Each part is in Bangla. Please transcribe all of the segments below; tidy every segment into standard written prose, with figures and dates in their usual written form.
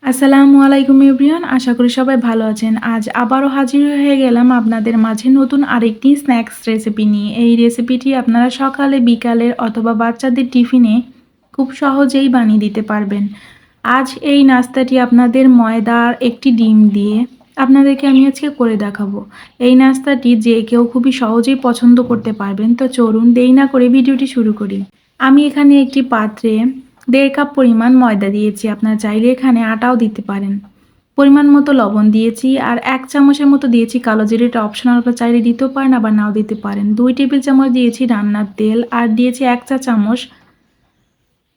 আসসালামু আলাইকুম এভরিওয়ান, আশা করি সবাই ভালো আছেন। আজ আবারও হাজির হয়ে গেলাম আপনাদের মাঝে নতুন আরেকটি স্ন্যাক্স রেসিপি নিয়ে। এই রেসিপিটি আপনারা সকালে, বিকালের অথবা বাচ্চাদের টিফিনে খুব সহজেই বানিয়ে দিতে পারবেন। আজ এই নাস্তাটি আপনাদের ময়দার একটি ডিম দিয়ে আপনাদেরকে আমি আজকে করে দেখাবো। এই নাস্তাটি যে কেউ খুবই সহজেই পছন্দ করতে পারবেন। তো চলুন দেরি না করে ভিডিওটি শুরু করি। আমি এখানে একটি পাত্রে 1.5 কাপ পরিমাণ ময়দা দিয়েছি। আপনারা চাইলে এখানে আটাও দিতে পারেন। পরিমাণ মতো লবণ দিয়েছি আর 1 চামচের মতো দিয়েছি কালো জিরে। এটা অপশনাল, আপনারা চাইলে দিতেও পারেন আবার নাও দিতে পারেন। 2 টেবিল চামচ দিয়েছি রান্নার তেল আর দিয়েছি 1 চা চামচ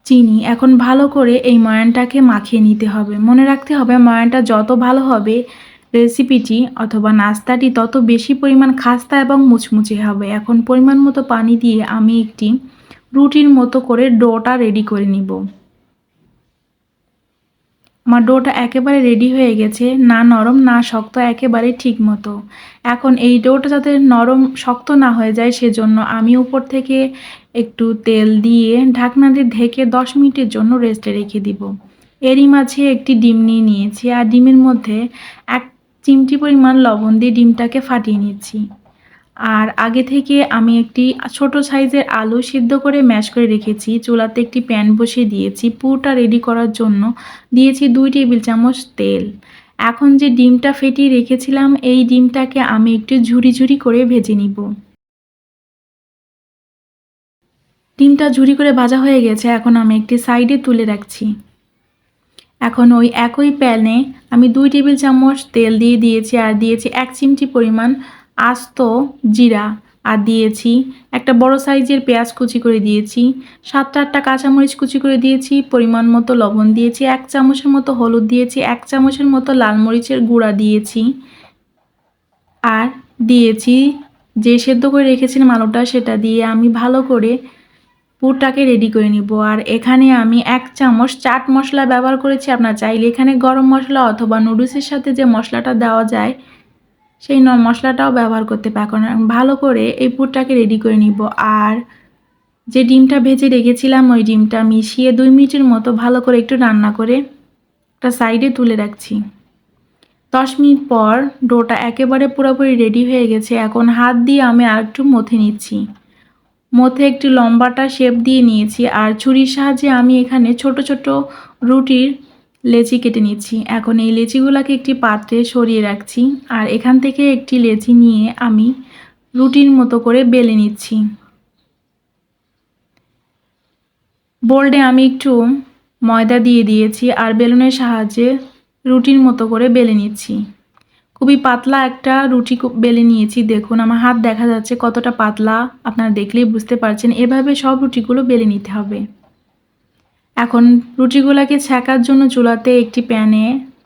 চিনি। এখন ভালো করে এই ময়ানটাকে মাখিয়ে নিতে হবে। মনে রাখতে হবে ময়ানটা যত ভালো হবে রেসিপিটি অথবা নাস্তাটি তত বেশি পরিমাণ খাস্তা এবং মুচমুচে হবে। এখন পরিমাণ মতো পানি দিয়ে আমি একটি রুটির মতো করে ডোটা রেডি করে নিব। আমার ডোটা একেবারে রেডি হয়ে গেছে, না নরম না শক্ত, একেবারে ঠিক মতো। এখন এই ডোটা যাতে নরম শক্ত না হয়ে যায় সেজন্য আমি উপর থেকে একটু তেল দিয়ে ঢাকনা দিয়ে ঢেকে 10 মিনিটের জন্য রেস্টে রেখে দিব। এরই মাঝে একটি ডিম নিয়ে নিয়েছি আর ডিমের মধ্যে 1 চিমটি পরিমাণ লবণ দিয়ে ডিমটাকে ফাটিয়ে নিচ্ছি। আর আগে থেকে আমি একটি ছোট সাইজের আলু সিদ্ধ করে ম্যাশ করে রেখেছি। চুলাতে একটি প্যান বসিয়ে দিয়েছি। পুরটা রেডি করার জন্য দিয়েছি 2 টেবিল চামচ তেল। এখন যে ডিমটা ফেটিয়ে রেখেছিলাম এই ডিমটাকে আমি একটু ঝুরি ঝুরি করে ভেজে নিব। ডিমটা ঝুরি করে ভাজা হয়ে গেছে, এখন আমি একটি সাইডে তুলে রাখছি। এখন ওই একই প্যানে আমি 2 টেবিল চামচ তেল দিয়ে দিয়েছি আর দিয়েছি 1 চিমটি পরিমাণ আস্ত জিরা আর দিয়েছি একটা বড় সাইজের পেঁয়াজ কুচি করে দিয়েছি, 7-8টা কাঁচামরিচ কুচি করে দিয়েছি, পরিমাণ মতো লবণ দিয়েছি, 1 চামচের মতো হলুদ দিয়েছি, 1 চামচের মতো লাল মরিচের গুঁড়া দিয়েছি আর দিয়েছি যে সেদ্ধ করে রেখেছিলাম আলুটা, সেটা দিয়ে আমি ভালো করে পুরটাকে রেডি করে নিব। আর এখানে আমি 1 চামচ চাট মশলা ব্যবহার করেছি। আপনারা চাইলে এখানে গরম মশলা অথবা নুডলসের সাথে যে মশলাটা দেওয়া যায় সেই মশলাটাও ব্যবহার করতে পারেন। ভালো করে এই পুরটাকে রেডি করে নিব। আর যে ডিমটা ভেজে রেখেছিলাম ওই ডিমটা মিশিয়ে 2 মিনিটের মতো ভালো করে একটু রান্না করে একটা সাইডে তুলে রাখছি। 10 মিনিট পর ডোটা একেবারে পুরোপুরি রেডি হয়ে গেছে। এখন হাত দিয়ে আমি আরেকটু মথে নিচ্ছি। মধ্যে একটি লম্বাটা শেপ দিয়ে নিয়েছি আর ছুরির সাহায্যে আমি এখানে ছোট ছোট রুটির লেচি কেটে নিচ্ছি। এখন এই লেচিগুলোকে একটি পাত্রে সরিয়ে রাখছি আর এখান থেকে একটি লেচি নিয়ে আমি রুটির মতো করে বেলে নিচ্ছি। বোল্ডে আমি একটু ময়দা দিয়ে দিয়েছি আর বেলুনের সাহায্যে রুটির মতো করে বেলে নিচ্ছি। খুবই পাতলা একটা রুটি বেলে নিয়েছি। দেখুন আমার হাত দেখা যাচ্ছে কতটা পাতলা, আপনারা দেখলেই বুঝতে পারছেন। এভাবে সব রুটিগুলো বেলে নিতে হবে। এখন রুটিগুলোকে ছ্যাঁকার জন্য চুলাতে একটি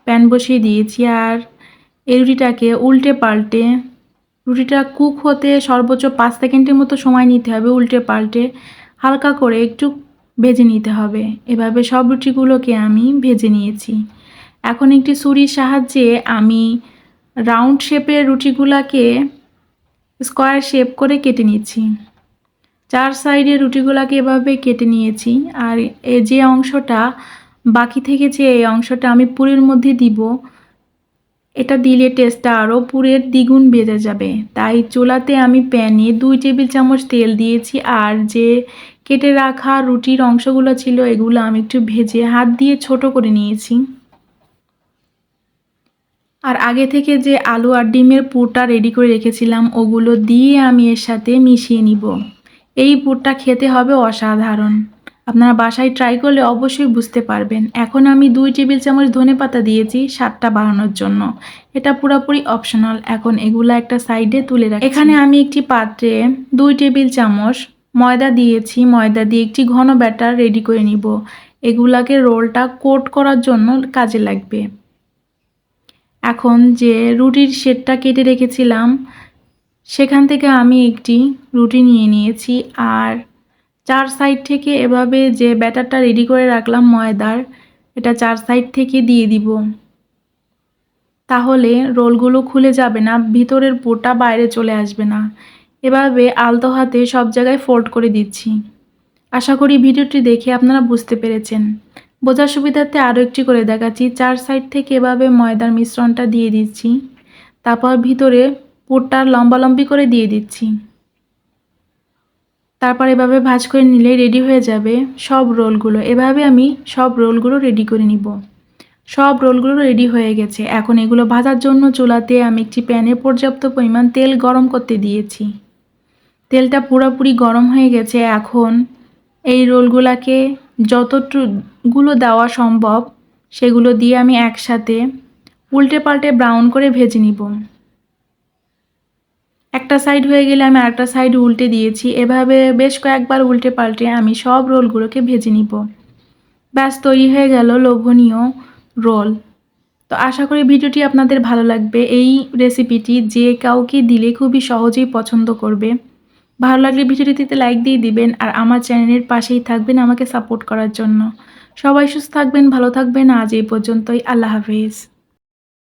প্যান বসিয়ে দিয়েছি আর এই রুটিটাকে উল্টে পাল্টে রুটিটা কুক হতে সর্বোচ্চ 5 সেকেন্ডের মতো সময় নিতে হবে। উল্টে পাল্টে হালকা করে একটু ভেজে নিতে হবে। এভাবে সব রুটিগুলোকে আমি ভেজে নিয়েছি। এখন একটি ছুরির সাহায্যে আমি রাউন্ড শেপের রুটিগুলোকে স্কোয়ার শেপ করে কেটে নিচ্ছি। 4 সাইডে রুটিগুলোকে এভাবে কেটে নিয়েছি আর যে অংশটা বাকি থেকেছে এই অংশটা আমি পুরের মধ্যে দিব। এটা দিলে টেস্টটা আরও পুরের দ্বিগুণ বেড়ে যাবে। তাই চুলাতে আমি প্যানে 2 টেবিল চামচ তেল দিয়েছি আর যে কেটে রাখা রুটির অংশগুলো ছিল এগুলো আমি একটু ভেজে হাত দিয়ে ছোট করে নিয়েছি। আর আগে থেকে যে আলু আর ডিমের পুরটা রেডি করে রেখেছিলাম ওগুলো দিয়ে আমি এর সাথে মিশিয়ে নিব। এই পুরটা খেতে হবে অসাধারণ। আপনারা বাসায় ট্রাই করলে অবশ্যই বুঝতে পারবেন। এখন আমি 2 টেবিল চামচ ধনেপাতা দিয়েছি স্বাদটা বাড়ানোর জন্য। এটা পুরোপুরি অপশনাল। এখন এগুলা একটা সাইডে তুলে রাখছি। এখানে আমি একটি পাত্রে 2 টেবিল চামচ ময়দা দিয়েছি। ময়দা দিয়ে একটি ঘন ব্যাটার রেডি করে নিব। এগুলাকে রোলটা কোট করার জন্য কাজে লাগবে। এখন যে রুটির শেপটা কেটে রেখেছিলাম সেখান থেকে আমি একটি রুটি নিয়ে নিয়েছি আর 4 সাইড থেকে এভাবে যে ব্যাটারটা রেডি করে রাখলাম ময়দার, এটা 4 সাইড থেকে দিয়ে দিব। তাহলে রোলগুলো খুলে যাবে না, ভিতরের পুরটা বাইরে চলে আসবে না। এভাবে আলতো হাতে সব জায়গায় ফোল্ড করে দিচ্ছি। আশা করি ভিডিওটি দেখে আপনারা বুঝতে পেরেছেন। বোঝার সুবিধার্থে আরও একটি করে দেখাচ্ছি। 4 সাইড থেকে এভাবে ময়দার মিশ্রণটা দিয়ে দিচ্ছি। তারপর ভিতরে পুরটা লম্বালম্বি করে দিয়ে দিচ্ছি। তারপর এভাবে ভাঁজ করে নিলেই রেডি হয়ে যাবে সব রোলগুলো। এভাবে আমি সব রোলগুলো রেডি করে নিব। সব রোলগুলো রেডি হয়ে গেছে। এখন এগুলো ভাজার জন্য চুলাতে আমি একটি প্যানে পর্যাপ্ত পরিমাণ তেল গরম করতে দিয়েছি। তেলটা পুরোপুরি গরম হয়ে গেছে। এখন এই রোলগুলোকে যতটুকুগুলো দেওয়া সম্ভব সেগুলো দিয়ে আমি একসাথে উল্টে পাল্টে ব্রাউন করে ভেজে নিব। একটা সাইড হয়ে গেলে আমি আরেকটা সাইড উল্টে দিয়েছি। এভাবে বেশ কয়েকবার উল্টে পাল্টে আমি সব রোলগুলোকে ভেজে নিব। ব্যাস তৈরি হয়ে গেল লোভনীয় রোল। তো আশা করি ভিডিওটি আপনাদের ভালো লাগবে। এই রেসিপিটি যে কাউকে দিলে খুবই সহজেই পছন্দ করবে। ভালো লাগলে ভিডিওটিতে লাইক দিয়ে দিবেন আর আমার চ্যানেলের পাশেই থাকবেন আমাকে সাপোর্ট করার জন্য। সবাই সুস্থ থাকবেন, ভালো থাকবেন। আজ এই পর্যন্তই। আল্লাহ হাফেজ।